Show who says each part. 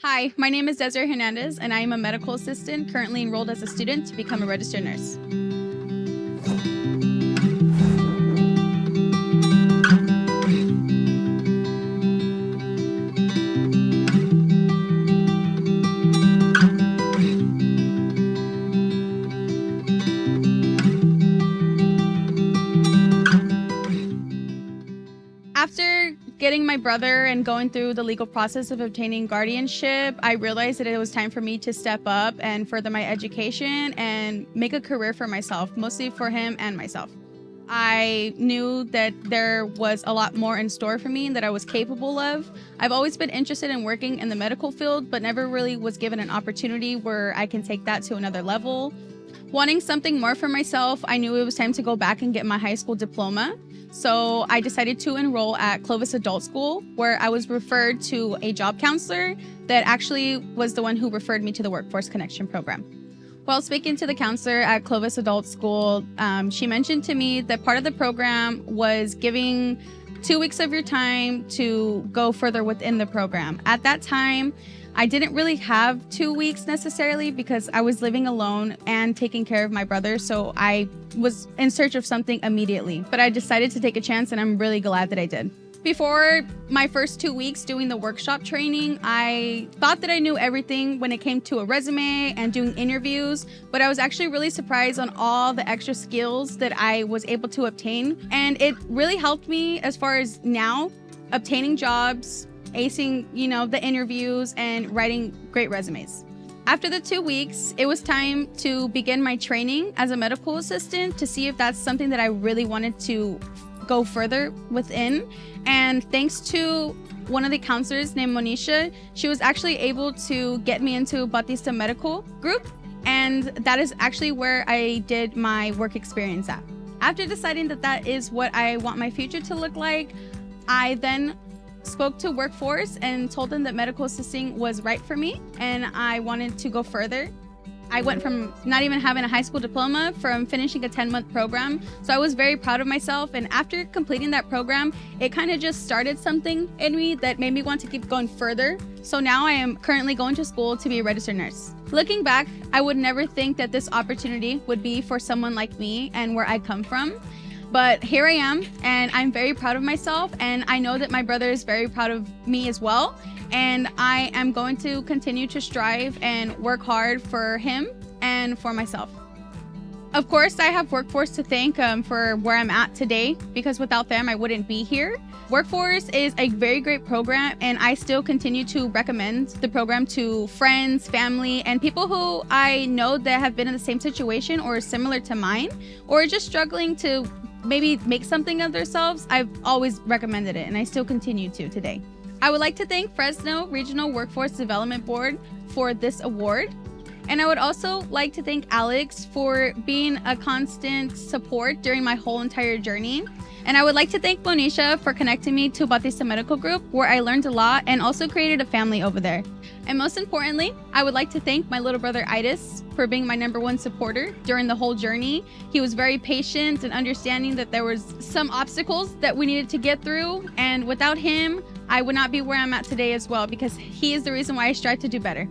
Speaker 1: Hi, my name is Desiree Hernandez, and I am a medical assistant currently enrolled as a student to become a registered nurse. After getting my brother and going through the legal process of obtaining guardianship, I realized that it was time for me to step up and further my education and make a career for myself, mostly for him and myself. I knew that there was a lot more in store for me that I was capable of. I've always been interested in working in the medical field, but never really was given an opportunity where I can take that to another level. Wanting something more for myself, I knew it was time to go back and get my high school diploma. So I decided to enroll at Clovis Adult School, where I was referred to a job counselor that actually was the one who referred me to the Workforce Connection program. While speaking to the counselor at Clovis Adult School, she mentioned to me that part of the program was giving 2 weeks of your time to go further within the program. At that time, I didn't really have 2 weeks necessarily because I was living alone and taking care of my brother, so I was in search of something immediately. But I decided to take a chance, and I'm really glad that I did. Before my first 2 weeks doing the workshop training, I thought that I knew everything when it came to a resume and doing interviews, but I was actually really surprised on all the extra skills that I was able to obtain. And it really helped me as far as now obtaining jobs, acing, the interviews, and writing great resumes. After the 2 weeks, it was time to begin my training as a medical assistant to see if that's something that I really wanted to go further within. And thanks to one of the counselors named Monisha, she was actually able to get me into Bautista Medical Group, and that is actually where I did my work experience at. After deciding that that is what I want my future to look like, I then spoke to Workforce and told them that medical assisting was right for me and I wanted to go further. I went from not even having a high school diploma from finishing a 10-month program. So I was very proud of myself. And after completing that program, it kind of just started something in me that made me want to keep going further. So now I am currently going to school to be a registered nurse. Looking back, I would never think that this opportunity would be for someone like me and where I come from. But here I am, and I'm very proud of myself, and I know that my brother is very proud of me as well. And I am going to continue to strive and work hard for him and for myself. Of course, I have Workforce to thank for where I'm at today, because without them, I wouldn't be here. Workforce is a very great program, and I still continue to recommend the program to friends, family, and people who I know that have been in the same situation or similar to mine, or just struggling to maybe make something of themselves. I've always recommended it, and I still continue to today. I would like to thank Fresno Regional Workforce Development Board for this award. And I would also like to thank Alex for being a constant support during my whole entire journey. And I would like to thank Monisha for connecting me to Bautista Medical Group, where I learned a lot and also created a family over there. And most importantly, I would like to thank my little brother Itis for being my #1 supporter during the whole journey. He was very patient and understanding that there was some obstacles that we needed to get through. And without him, I would not be where I'm at today as well, because he is the reason why I strive to do better.